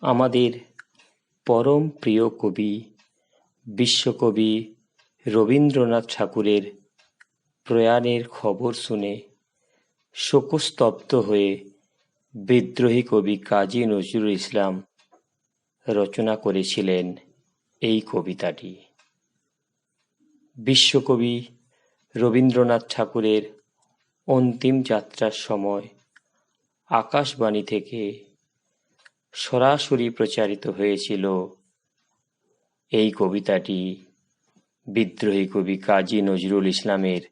আমাদের পরম প্রিয় কবি বিশ্বকবি রবীন্দ্রনাথ ঠাকুরের প্রয়াণের খবর শুনে শোকস্তব্ধ হয়ে বিদ্রোহী কবি কাজী নজরুল ইসলাম রচনা করেছিলেন এই কবিতাটি। বিশ্বকবি রবীন্দ্রনাথ ঠাকুরের অন্তিম যাত্রার সময় আকাশবাণী থেকে সরাসরি প্রচারিত হয়েছিল এই কবিতাটি বিদ্রোহী কবি কাজী নজরুল ইসলামের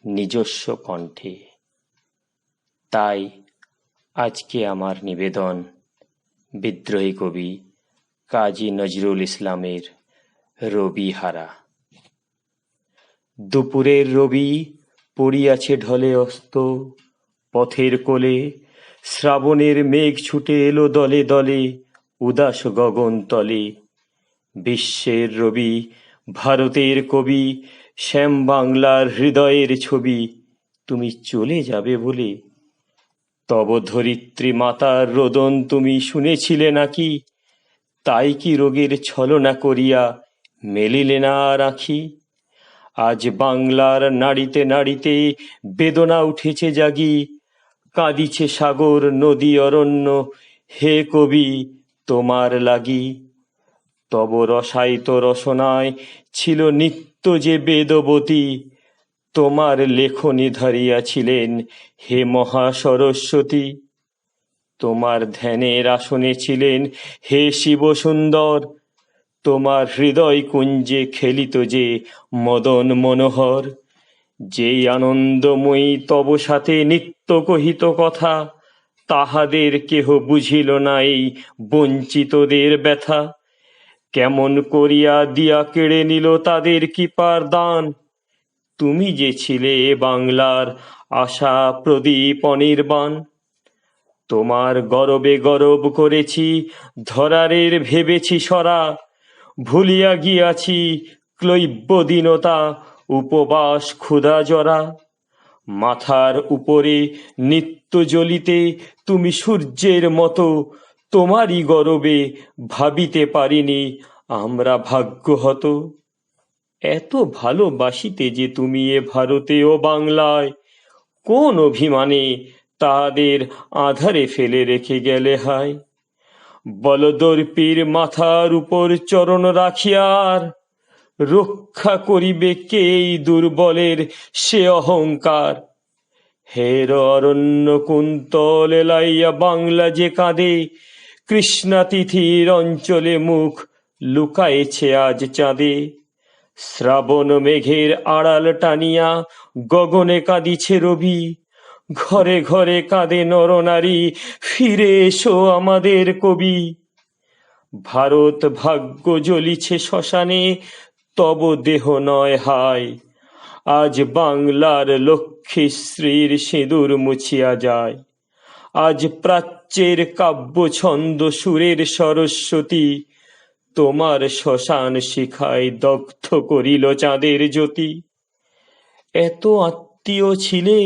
নিজস্ব কণ্ঠে। তাই আজকে আমার নিবেদন বিদ্রোহী কবি কাজী নজরুল ইসলামের রবিহারা। দুপুরের রবি পড়িয়াছে ঢলে অস্ত, পথের কোলে শ্রাবণের মেঘ ছুটে এলো দলে দলে উদাস গগন তলে। বিশ্বের রবি ভারতের কবি, শ্যাম বাংলার হৃদয়ের ছবি, তুমি চলে যাবে বলে তব ধরিত্রী মাতার রোদন তুমি শুনেছিলে নাকি? তাই কি রোগের ছলনা করিয়া মেলিলে না রাখি? আজ বাংলার নাড়িতে নাড়িতে বেদনা উঠেছে জাগি, কাঁদিছে সাগর নদী অরণ্য, হে কবি তোমার লাগি। তব রসায়িত রসনায় ছিল নিত্য যে বেদবতী, তোমার লেখনী ধরিয়াছিলেন হে মহাসরস্বতী। তোমার ধ্যানের আসনে ছিলেন হে শিব সুন্দর, তোমার হৃদয় কুঞ্জে খেলিত যে মদন মনোহর। যেই আনন্দময়ী তব সাথে নিত্য কহিত কথা, তাহাদের কেহ বুঝিল না এই বঞ্চিতদের ব্যথা। কেমন করিয়া দিয়া কেড়ে নিল তাদের কৃপার দান, তুমি যে ছিলে বাংলার আশা প্রদীপ অনির্বাণ। তোমার গরবে গরব করেছি, ধরারের ভেবেছি সরা, ভুলিয়া গিয়াছি ক্লৈব্য দীনতা, উপবাস ক্ষুধা জরা। মাথার উপরে নিত্য জ্বলিতে তুমি সূর্যের মতো, তোমারই গরবে ভাবিতে পারিনি আমরা ভাগ্যহত। এত ভালোবাসিতে যে তুমি এ ভারতে ও বাংলায়, কোন অভিমানে তাদের আধারে ফেলে রেখে গেলে হায়? বলদর্পীর মাথার উপর চরণ রাখিয়ার রক্ষা করিবে কে এই দুর্বলের সে অহংকার? হের অরণ্য কুন্তল এলাইয়া বাংলা যে কাঁদে, কৃষ্ণা তিথির অঞ্চলে মুখ লুকায়েছে আজ চাঁদে। শ্রাবণ মেঘের আড়াল টানিয়া গগনে কাঁদিছে রবি, ঘরে ঘরে কাঁদে নরনারী, ফিরে এসো আমাদের কবি। ভারত ভাগ্য জ্বলিছে শ্মশানে, তব দেহ নয় হায়। আজ বাংলার লক্ষ্মীশ্রীর সিঁদুর মুছিয়া যায়, আজ প্রাচ্যের কাব্য ছন্দ সুরের সরস্বতী, তোমার শ্মশান শিখায় দগ্ধ করিল চাঁদের জ্যোতি। এত আত্মীয় ছিলে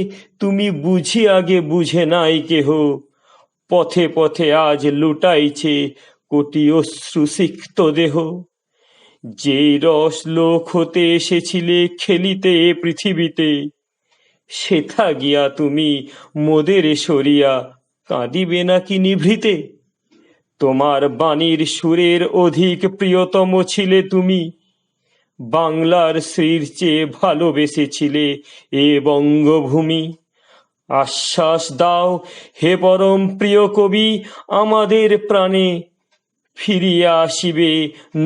তুমি বুঝি আগে বুঝে নাই কেহ, পথে পথে আজ লুটাইছে কোটি অশ্রুসিক্ত দেহ। যেই রস লোক হতে এসেছিলে খেলিতে এ পৃথিবীতে, সেথা গিয়া তুমি মোদের সরিয়া কাঁদিবে নাকি নিভৃতে? তোমার বাণীর সুরের অধিক প্রিয়তম ছিলে তুমি, বাংলার শ্রীর চেয়ে ভালোবেসেছিলে এ বঙ্গভূমি। আশ্বাস দাও হে পরম প্রিয় কবি আমাদের প্রাণে, ফিরিয়া আসিবে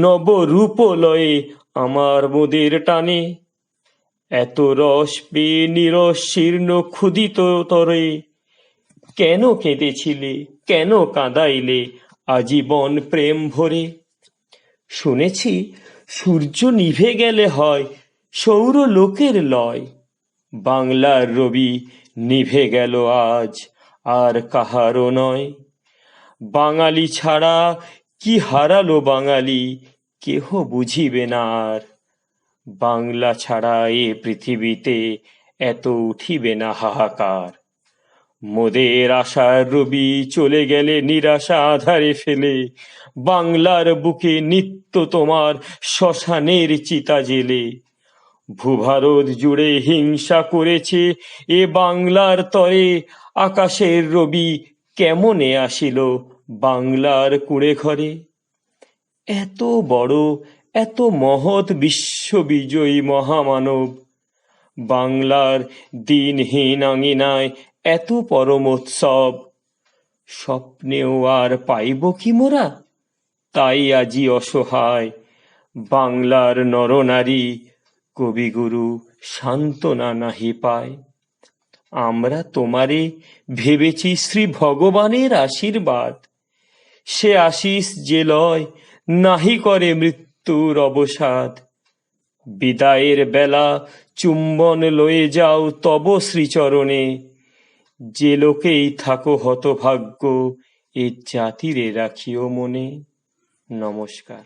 নবরূপ লয়ে আমার মোদের টানে। এত রস পেয়ে নিরস শীর্ণ ক্ষুদিত তরে, কেন কেঁদেছিলে কেন কাঁদাইলে আজীবন প্রেম ভরে? শুনেছি সূর্য নিভে গেলে হয় সৌর লোকের লয়, বাংলার রবি নিভে গেল আজ আর কাহারও নয়। বাঙালি ছাড়া কি হারালো বাঙালি কেহ বুঝিবে না আর, বাংলা ছাড়া এ পৃথিবীতে এত উঠিবে না হাহাকার। মোদের আশার রবি চলে গেলে নিরাশা আধারে ফেলে, বাংলার বুকে নিত্য তোমার শ্মশানের চিতা জেলে। ভূভারত জুড়ে হিংসা করেছে এ বাংলার তরে, আকাশের রবি কেমনে আসিল বাংলার কুঁড়ে ঘরে। এত বড় এত মহৎ বিশ্ববিজয়ী মহামানব, বাংলার দিনহীন আঙিনায় এত পরমোৎসব, স্বপ্নেও আর পাইব কি মোরা? তাই আজি অসহায় বাংলার নরনারী, কবিগুরু সান্ত্বনা নাহি পায়। আমরা তোমারে ভেবেছি শ্রী ভগবানের আশীর্বাদ, সে আশিস যে লয় নাহি করে মৃত্যুর অবসাদ। বিদায়ের বেলা চুম্বন লয়ে যাও তব শ্রীচরণে, যে লোকেই থাকো হতভাগ্য এ জাতিরে রাখিও মনে। নমস্কার।